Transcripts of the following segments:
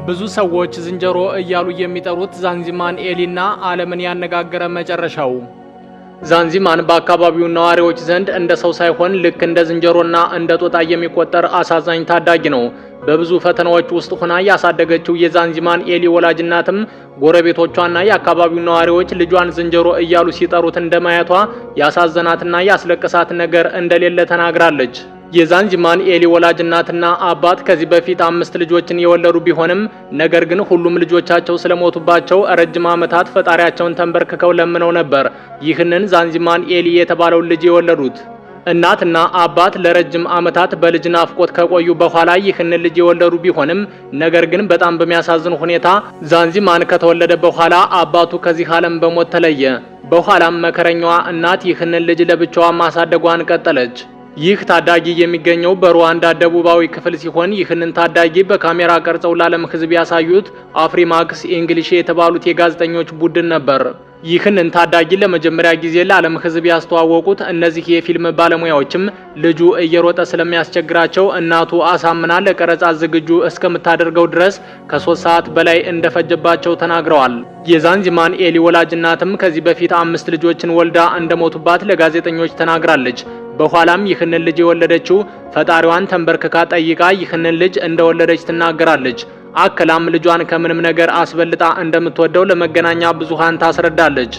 ብዙ ሰዎች ዝንጀሮ እያሉ የሚጠሩት ዛንዚማን ኤሊና ዓለምን ያነጋገረ መጨረሻው። ዛንዚማን በአካባቢው ነዋሪዎች ዘንድ እንደ ሰው ሳይሆን ልክ እንደ ዝንጀሮና እንደ ጦጣ የሚቆጠር አሳዛኝ ታዳጊ ነው። በብዙ ፈተናዎች ውስጥ ሆና ያሳደገችው የዛንዚማን ኤሊ ወላጅ እናትም ጎረቤቶቿና የአካባቢው ነዋሪዎች ልጇን ዝንጀሮ እያሉ ሲጠሩት እንደማየቷ ያሳዘናትና ያስለቀሳት ነገር እንደሌለ ተናግራለች። የዛንዚማን ኤሊ ወላጅ እናትና አባት ከዚህ በፊት 5 ልጆችን የወለዱ ቢሆንም ነገር ግን ሁሉም ልጆቻቸው ስለሞቱባቸው ረጅም ዓመታት ፈጣሪያቸውን ተንበርክከው ለምነው ነበር ይህንን ዛንዚማን ኤሊ የተባለው ልጅ የወለዱት። እናትና አባት ለረጅም ዓመታት በልጅ ናፍቆት ከቆዩ በኋላ ይህንን ልጅ የወለዱ ቢሆንም ነገር ግን በጣም በሚያሳዝን ሁኔታ ዛንዚማን ከተወለደ በኋላ አባቱ ከዚህ ዓለም በሞት ተለየ። በኋላም መከረኛዋ እናት ይህንን ልጅ ለብቻዋ ማሳደጓን ቀጠለች። ይህ ታዳጊ የሚገኘው በሩዋንዳ ደቡባዊ ክፍል ሲሆን ይህንን ታዳጊ በካሜራ ቀርጸው ለዓለም ሕዝብ ያሳዩት አፍሪማክስ ኢንግሊሽ የተባሉት የጋዜጠኞች ቡድን ነበር። ይህንን ታዳጊ ለመጀመሪያ ጊዜ ለዓለም ሕዝብ ያስተዋወቁት እነዚህ የፊልም ባለሙያዎችም ልጁ እየሮጠ ስለሚያስቸግራቸው እናቱ አሳምና ለቀረጻ ዝግጁ እስከምታደርገው ድረስ ከ3 ሰዓት በላይ እንደፈጀባቸው ተናግረዋል። የዛንዚማን ኤሊ ወላጅ እናትም ከዚህ በፊት 5 ልጆችን ወልዳ እንደሞቱባት ለጋዜጠኞች ተናግራለች። በኋላም ይህንን ልጅ የወለደችው ፈጣሪዋን ተንበርክካ ጠይቃ ይህንን ልጅ እንደወለደች ትናገራለች። አከላም ልጇን ከምንም ነገር አስበልጣ እንደምትወደው ለመገናኛ ብዙሃን ታስረዳለች።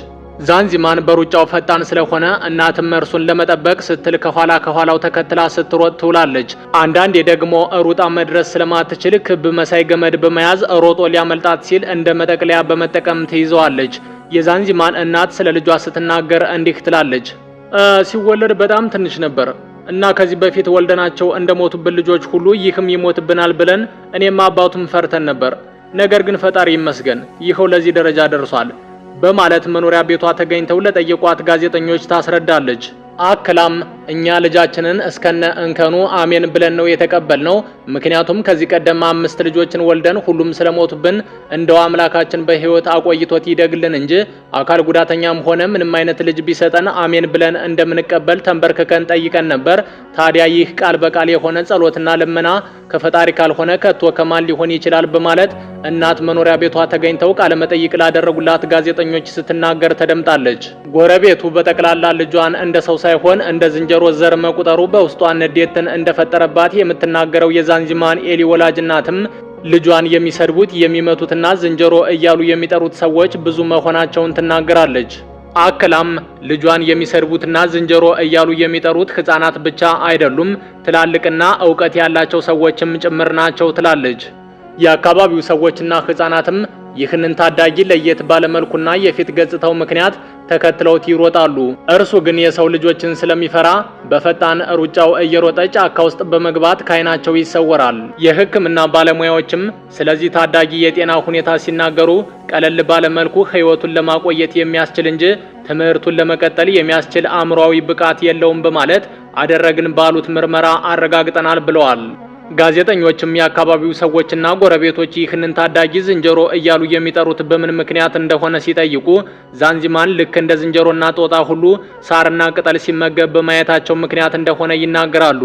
ዛንዚማን በሩጫው ፈጣን ስለሆነ እናትም እርሱን ለመጠበቅ ስትል ከኋላው ተከትላ ስትሮጥ ትውላለች። አንዳንዴ ደግሞ ሩጣ መድረስ ስለማትችል ክብ መሳይ ገመድ በመያዝ ሮጦ ሊያመልጣት ሲል እንደ መጠቅለያ በመጠቀም ትይዘዋለች። የዛንዚማን እናት ስለ ልጇ ስትናገር እንዲህ ትላለች። ሲወለድ በጣም ትንሽ ነበር እና ከዚህ በፊት ወልደናቸው እንደሞቱብን ልጆች ሁሉ ይህም ይሞትብናል ብለን እኔም አባቱም ፈርተን ነበር። ነገር ግን ፈጣሪ ይመስገን ይኸው ለዚህ ደረጃ ደርሷል በማለት መኖሪያ ቤቷ ተገኝተው ለጠየቋት ጋዜጠኞች ታስረዳለች። አክላም እኛ ልጃችንን እስከነ እንከኑ አሜን ብለን ነው የተቀበልነው። ምክንያቱም ከዚህ ቀደም 5 ልጆችን ወልደን ሁሉም ስለሞቱብን እንደው አምላካችን በህይወት አቆይቶት ይደግልን እንጂ አካል ጉዳተኛም ሆነ ምንም አይነት ልጅ ቢሰጠን አሜን ብለን እንደምንቀበል ተንበርክከን ጠይቀን ነበር። ታዲያ ይህ ቃል በቃል የሆነ ጸሎትና ልመና ከፈጣሪ ካልሆነ ከቶ ከማን ሊሆን ይችላል በማለት እናት መኖሪያ ቤቷ ተገኝተው ቃለ መጠይቅ ላደረጉላት ጋዜጠኞች ስትናገር ተደምጣለች። ጎረቤቱ በጠቅላላ ልጇን እንደ ሰው ሳይሆን እንደ ዝንጀሮ ዘር መቁጠሩ በውስጧ ንዴትን እንደፈጠረባት የምትናገረው የዛንዚማን ኤሊ ወላጅ እናትም ልጇን የሚሰድቡት የሚመቱትና ዝንጀሮ እያሉ የሚጠሩት ሰዎች ብዙ መሆናቸውን ትናገራለች። አክላም ልጇን የሚሰድቡትና ዝንጀሮ እያሉ የሚጠሩት ህፃናት ብቻ አይደሉም፣ ትላልቅና ዕውቀት ያላቸው ሰዎችም ጭምር ናቸው ትላለች። የአካባቢው ሰዎችና ህፃናትም ይህንን ታዳጊ ለየት ባለመልኩና የፊት ገጽታው ምክንያት ተከትለውት ይሮጣሉ። እርሱ ግን የሰው ልጆችን ስለሚፈራ በፈጣን ሩጫው እየሮጠ ጫካ ውስጥ በመግባት ከዓይናቸው ይሰወራል። የሕክምና ባለሙያዎችም ስለዚህ ታዳጊ የጤና ሁኔታ ሲናገሩ ቀለል ባለመልኩ ህይወቱን ለማቆየት የሚያስችል እንጂ ትምህርቱን ለመቀጠል የሚያስችል አእምሯዊ ብቃት የለውም በማለት አደረግን ባሉት ምርመራ አረጋግጠናል ብለዋል። ጋዜጠኞችም የአካባቢው ሰዎችና ጎረቤቶች ይህንን ታዳጊ ዝንጀሮ እያሉ የሚጠሩት በምን ምክንያት እንደሆነ ሲጠይቁ ዛንዚማን ልክ እንደ ዝንጀሮና ጦጣ ሁሉ ሳርና ቅጠል ሲመገብ በማየታቸው ምክንያት እንደሆነ ይናገራሉ።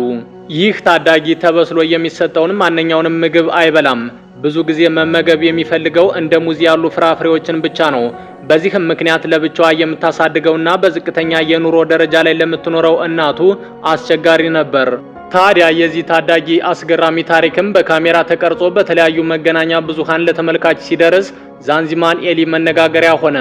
ይህ ታዳጊ ተበስሎ የሚሰጠውን ማንኛውንም ምግብ አይበላም። ብዙ ጊዜ መመገብ የሚፈልገው እንደ ሙዝ ያሉ ፍራፍሬዎችን ብቻ ነው። በዚህም ምክንያት ለብቻዋ የምታሳድገውና በዝቅተኛ የኑሮ ደረጃ ላይ ለምትኖረው እናቱ አስቸጋሪ ነበር። ታዲያ የዚህ ታዳጊ አስገራሚ ታሪክም በካሜራ ተቀርጾ በተለያዩ መገናኛ ብዙሃን ለተመልካች ሲደርስ ዛንዚማን ኤሊ መነጋገሪያ ሆነ።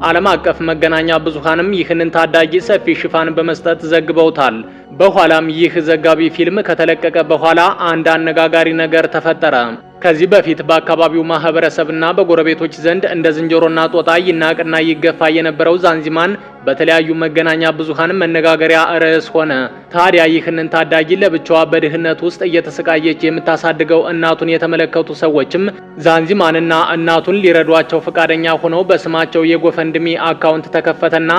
ዓለም አቀፍ መገናኛ ብዙሃንም ይህንን ታዳጊ ሰፊ ሽፋን በመስጠት ዘግበውታል። በኋላም ይህ ዘጋቢ ፊልም ከተለቀቀ በኋላ አንድ አነጋጋሪ ነገር ተፈጠረ። ከዚህ በፊት በአካባቢው ማህበረሰብና በጎረቤቶች ዘንድ እንደ ዝንጀሮና ጦጣ ይናቅና ይገፋ የነበረው ዛንዚማን በተለያዩ መገናኛ ብዙሃን መነጋገሪያ ርዕስ ሆነ። ታዲያ ይህንን ታዳጊ ለብቻዋ በድህነት ውስጥ እየተሰቃየች የምታሳድገው እናቱን የተመለከቱ ሰዎችም ዛንዚማንና እናቱን ሊረዷቸው ፈቃደኛ ሆነው በስማቸው የጎፈንድሚ አካውንት ተከፈተና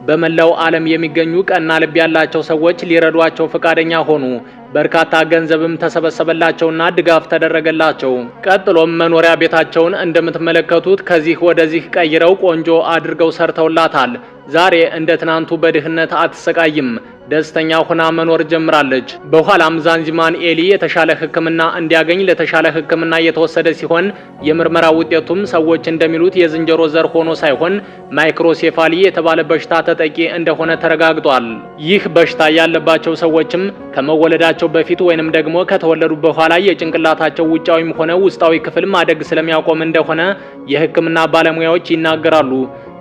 በመላው ዓለም የሚገኙ ቀና ልብ ያላቸው ሰዎች ሊረዷቸው ፈቃደኛ ሆኑ። በርካታ ገንዘብም ተሰበሰበላቸውና ድጋፍ ተደረገላቸው። ቀጥሎም መኖሪያ ቤታቸውን እንደምትመለከቱት ከዚህ ወደዚህ ቀይረው ቆንጆ አድርገው ሰርተውላታል። ዛሬ እንደ ትናንቱ በድህነት አትሰቃይም። ደስተኛ ሆና መኖር ጀምራለች። በኋላም ዛንዚማን ኤሊ የተሻለ ሕክምና እንዲያገኝ ለተሻለ ሕክምና የተወሰደ ሲሆን የምርመራ ውጤቱም ሰዎች እንደሚሉት የዝንጀሮ ዘር ሆኖ ሳይሆን ማይክሮሴፋሊ የተባለ በሽታ ተጠቂ እንደሆነ ተረጋግጧል። ይህ በሽታ ያለባቸው ሰዎችም ከመወለዳቸው በፊት ወይንም ደግሞ ከተወለዱ በኋላ የጭንቅላታቸው ውጫዊም ሆነ ውስጣዊ ክፍል ማደግ ስለሚያቆም እንደሆነ የሕክምና ባለሙያዎች ይናገራሉ።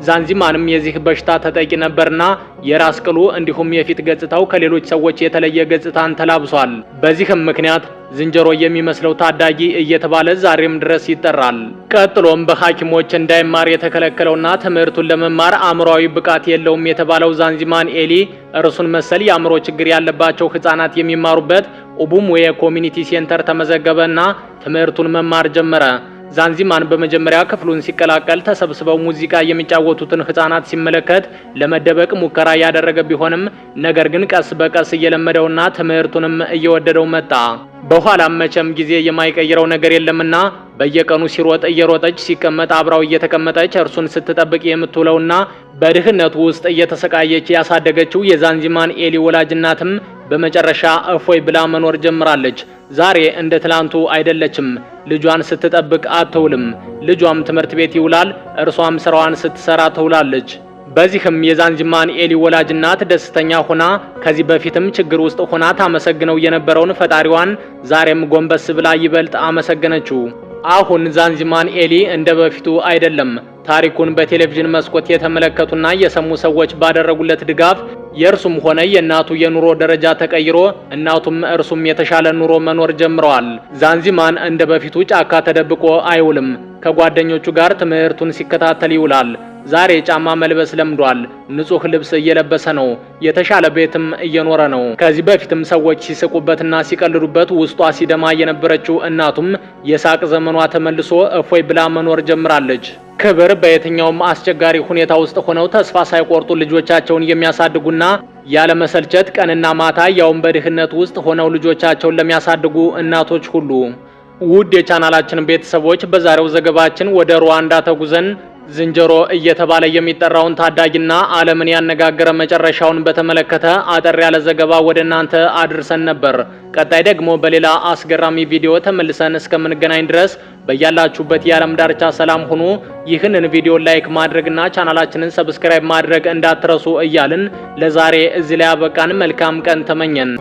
ዛንዚማንም የዚህ በሽታ ተጠቂ ነበርና የራስ ቅሉ እንዲሁም የፊት ገጽታው ከሌሎች ሰዎች የተለየ ገጽታን ተላብሷል። በዚህም ምክንያት ዝንጀሮ የሚመስለው ታዳጊ እየተባለ ዛሬም ድረስ ይጠራል። ቀጥሎም በሐኪሞች እንዳይማር የተከለከለውና ትምህርቱን ለመማር አእምሯዊ ብቃት የለውም የተባለው ዛንዚማን ኤሊ እርሱን መሰል የአእምሮ ችግር ያለባቸው ህፃናት የሚማሩበት ኡቡሙዌ ኮሚኒቲ ሴንተር ተመዘገበና ትምህርቱን መማር ጀመረ። ዛንዚማን በመጀመሪያ ክፍሉን ሲቀላቀል ተሰብስበው ሙዚቃ የሚጫወቱትን ህፃናት ሲመለከት ለመደበቅ ሙከራ ያደረገ ቢሆንም ነገር ግን ቀስ በቀስ እየለመደውና ትምህርቱንም እየወደደው መጣ። በኋላም መቼም ጊዜ የማይቀይረው ነገር የለምና በየቀኑ ሲሮጥ እየሮጠች ሲቀመጥ አብራው እየተቀመጠች እርሱን ስትጠብቅ የምትውለውና በድህነቱ ውስጥ እየተሰቃየች ያሳደገችው የዛንዚማን ኤሊ ወላጅናትም በመጨረሻ እፎይ ብላ መኖር ጀምራለች። ዛሬ እንደ ትላንቱ አይደለችም። ልጇን ስትጠብቅ አትውልም። ልጇም ትምህርት ቤት ይውላል፣ እርሷም ስራዋን ስትሰራ ትውላለች። በዚህም የዛንዚማን ኤሊ ወላጅናት ደስተኛ ሆና ከዚህ በፊትም ችግር ውስጥ ሆና ታመሰግነው የነበረውን ፈጣሪዋን ዛሬም ጎንበስ ብላ ይበልጥ አመሰገነችው። አሁን ዛንዚማን ኤሊ እንደ በፊቱ አይደለም። ታሪኩን በቴሌቪዥን መስኮት የተመለከቱና የሰሙ ሰዎች ባደረጉለት ድጋፍ የእርሱም ሆነ የእናቱ የኑሮ ደረጃ ተቀይሮ እናቱም እርሱም የተሻለ ኑሮ መኖር ጀምረዋል። ዛንዚማን እንደ በፊቱ ጫካ ተደብቆ አይውልም። ከጓደኞቹ ጋር ትምህርቱን ሲከታተል ይውላል። ዛሬ ጫማ መልበስ ለምዷል። ንጹህ ልብስ እየለበሰ ነው። የተሻለ ቤትም እየኖረ ነው። ከዚህ በፊትም ሰዎች ሲስቁበትና ሲቀልዱበት ውስጧ ሲደማ የነበረችው እናቱም የሳቅ ዘመኗ ተመልሶ እፎይ ብላ መኖር ጀምራለች። ክብር በየትኛውም አስቸጋሪ ሁኔታ ውስጥ ሆነው ተስፋ ሳይቆርጡ ልጆቻቸውን የሚያሳድጉና ያለመሰልቸት ቀንና ማታ ያውም በድህነት ውስጥ ሆነው ልጆቻቸውን ለሚያሳድጉ እናቶች ሁሉ። ውድ የቻናላችን ቤተሰቦች በዛሬው ዘገባችን ወደ ሩዋንዳ ተጉዘን ዝንጀሮ እየተባለ የሚጠራውን ታዳጊና ዓለምን ያነጋገረ መጨረሻውን በተመለከተ አጠር ያለ ዘገባ ወደ እናንተ አድርሰን ነበር። ቀጣይ ደግሞ በሌላ አስገራሚ ቪዲዮ ተመልሰን እስከምንገናኝ ድረስ በያላችሁበት የዓለም ዳርቻ ሰላም ሁኑ። ይህንን ቪዲዮ ላይክ ማድረግና ቻናላችንን ሰብስክራይብ ማድረግ እንዳትረሱ እያልን ለዛሬ እዚህ ላይ አበቃን። መልካም ቀን ተመኘን።